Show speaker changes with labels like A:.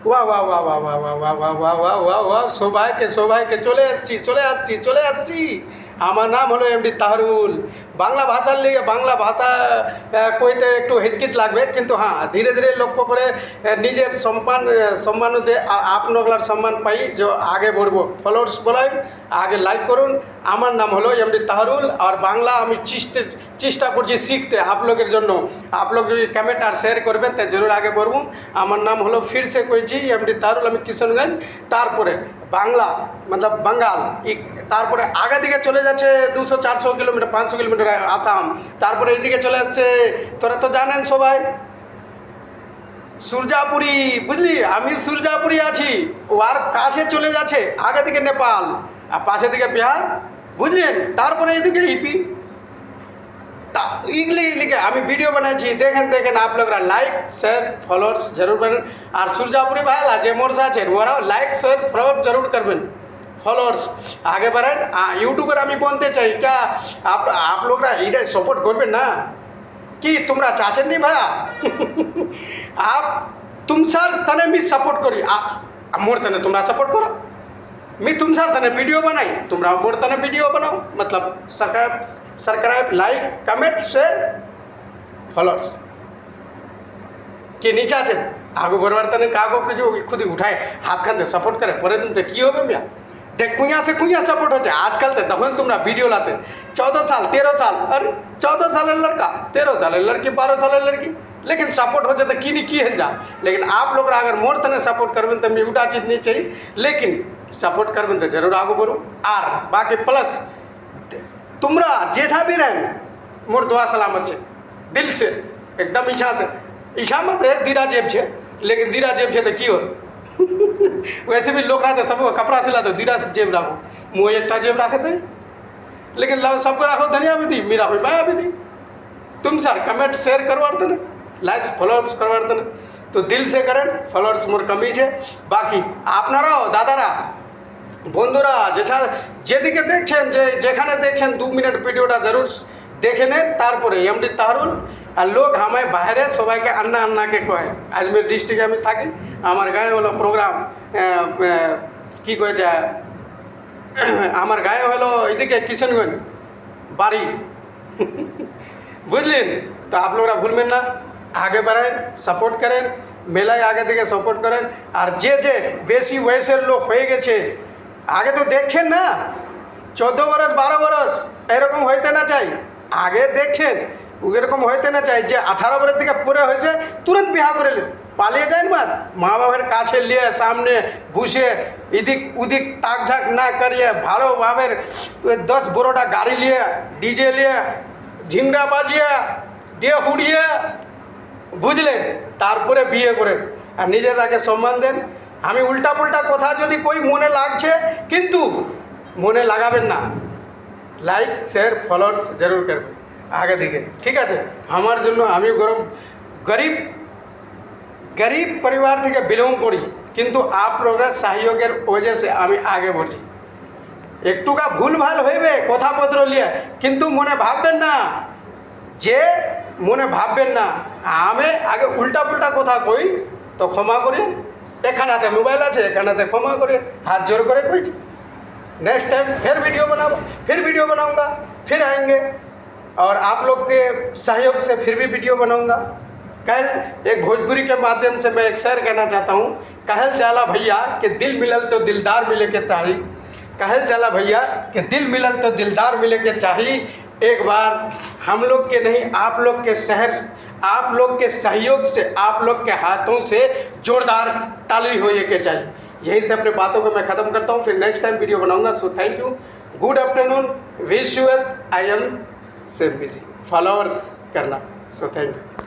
A: वाह वाह वाह वाह वाह वाह वाह वाह वाह वाह वाह वाह সবাইকে চলে আসছি আমার নাম হলো এমডি তাহরুল। বাংলা ভাষার লিগে বাংলা ভাষা কইতে একটু হিচকিচ লাগবে, কিন্তু হ্যাঁ ধীরে ধীরে লক্ষ্য করে নিজের সম্মান দে আর আপনার সম্মান পাই যে আগে बढ़बो। ফলোয়ার্স বলাই আগে লাইক করুন। আমার নাম হলো এমডি তাহরুল আর বাংলা আমি চেষ্টা করছি শিখতে আপনাদের জন্য। আপনার যদি কমেন্ট আর শেয়ার করবেন তো জরুর আগে बढ़बो। আমার নাম হলো ফির সে কইছি এমডি তাহরুল, আমি কিশনগঞ্জ, তারপরে বাংলা मतलब बंगाल, তারপরে আগে দিকে চলে যাচ্ছে 200-400 কিলোমিটার 500 কিলোমিটার আসাম, তারপরে এইদিকে চলে আসছে তোরা তো জানেন সবাই সুরজাপুরি, বুঝলি আমি সুরজাপুরি আছি, ও আর কাছে চলে যাচ্ছে আগে দিকে নেপাল আর পাশে দিকে বিহার, বুঝলেন, তারপরে এইদিকে ইপি। তা ইগলিকে আমি ভিডিও বানাইছি, দেখেন आप लोग लाइक शेयर फॉलोअर्स जरूर करें। और सुरजापुरी भाईला जे मोर साथ ওরাও लाइक शेयर फॉलो जरूर करবেন, फॉलोअर्स आगे बढ़ें। यूट्यूबर আমি বলতে চাই क्या आप लोग এটা सपोर्ट করবেন না কি? তোমরা চাচ্ছেন নি ভাইয়া आप तुमसार तने मी सपोर्ट करी मोर तने তোমরা सपोर्ट करो। मैं तुमसार तने वीडियो बनाई, तुमरा मोर तने वीडियो बनाओ, मतलब subscribe like comment share followers के नीचे आছেন आगू बढ़वार तने कागो के जो खुद ही उठाए हाथ खान सपोर्ट करे परे दिन तो की होबे मिया देख कुइया सपोर्ट होते आजकल तो तখন তোমরা वीडियो लाते 14 साल 13 साल, अरे 14 साल लड़का 13 साल लड़की 12 साल लड़की, लेकिन सपोर्ट हो जाए तो की नहीं की है जा। लेकिन आप लोग अगर मोर तने सपोर्ट करबें तो उल्टा चीज नहीं चाहिए, लेकिन सपोर्ट करबें तो जरूर आगू बढ़ो। और बाकी प्लस तुमरा जेठा भी रहें मोर दुआ सलामत है दिल से एकदम इच्छा मत है दीरा जेब छे, लेकिन दीरा जेब छे तो की हो वैसे भी लोग रहते सब कपड़ा सिला तो दीरा से जेब रखो, मुँह एक जेब रखे थे, लेकिन सबको रखो धनिया भी दी मेरा भी मैं भी दी। तुम सर कमेंट शेयर करवाते ना, लाइक्स फॉलोअर्स करवाते ना, तो दिल से करें। फॉलोअर्स मोर कमी है, बाकी आपनाराও दादारा বন্ধুরা যেদিকে দেখছেন যেখানে দেখছেন 2 মিনিট ভিডিওটা জরুর দেখে নেন। তারপরে এমডি তাহরুল আর লোক আমায় বাইরে সবাইকে আন্না আন্নাকে কয়। আজমের ডিস্ট্রিক্টে আমি থাকি, আমার গায়ে হলো প্রোগ্রাম কি কয়ে যায়, আমার গায়ে হলো এদিকে কিশনগঞ্জ বাড়ি বুঝলেন। তো আপনারা ভুলবেন না, आगे बढ़ें सपोर्ट करें, मेलाয় आगे दिखे सपोर्ट करें। और जे बेशी वयसेर लोक हो गेছে आगे तो देखছেন না 14 बरस 12 बरस এরকম হইতে না চাই, আগে দেখছেন এরকম হইতে না চাই যে 18 বছর থেকে পুরো হয়েছে তুরন্ত বিবাহ করে পালিয়ে যায় মত মা বাবার কাছে নিয়ে সামনে বসে এদিক ওদিক তাকঝাক না করিয়ে ভালোভাবে 10-12টা গাড়ি নিয়ে ডিজে নিয়ে ঝিংড়া বাজিয়ে দিয়ে উড়িয়ে, বুঝলেন, তারপরে বিয়ে করেন আর নিজের আগে সম্মান দেন। আমি উল্টা পুল্টা কথা যদি কই মনে লাগছে কিন্তু মনে লাগাবেন না, লাইক শেয়ার ফলোয়ার্স জরুর করবেন আগে দিকে, ঠিক আছে। আমার জন্য আমি গরিব পরিবার থেকে বিলং করি, কিন্তু আপনাদের সহযোগের ওজে সে আমি আগে बढ़ছি। একটুকা ভুলভাল হইবে কথাপত্র নিয়ে, কিন্তু মনে ভাববেন না আমি আগে উল্টা পুল্টা কথা কই তো ক্ষমা করি। এখানেতে মোবাইল আছে, এখানেতে ক্ষমা করে हाथ जोड़ করে কইছি। नेक्स्ट टाइम फिर वीडियो बनाऊंगा, फिर आएंगे और आप लोग के सहयोग से फिर भी वीडियो बनाऊंगा। कल एक भोजपुरी के माध्यम से मैं एक शेर कहना चाहता हूँ। कहल जाला भैया कि दिल मिलल तो दिलदार मिले के चाहिए, कहल जाला भैया कि दिल मिलल तो दिलदार मिले के चाहिए। एक बार हम लोग के नहीं आप लोग के आप लोग के सहयोग से आप लोग के हाथों से जोरदार ताली होने के चाहिए। यही से अपने बातों को मैं ख़त्म करता हूँ, फिर नेक्स्ट टाइम वीडियो बनाऊंगा। So thank you, good afternoon, wish you well, I am same busy, followers करना। So thank you.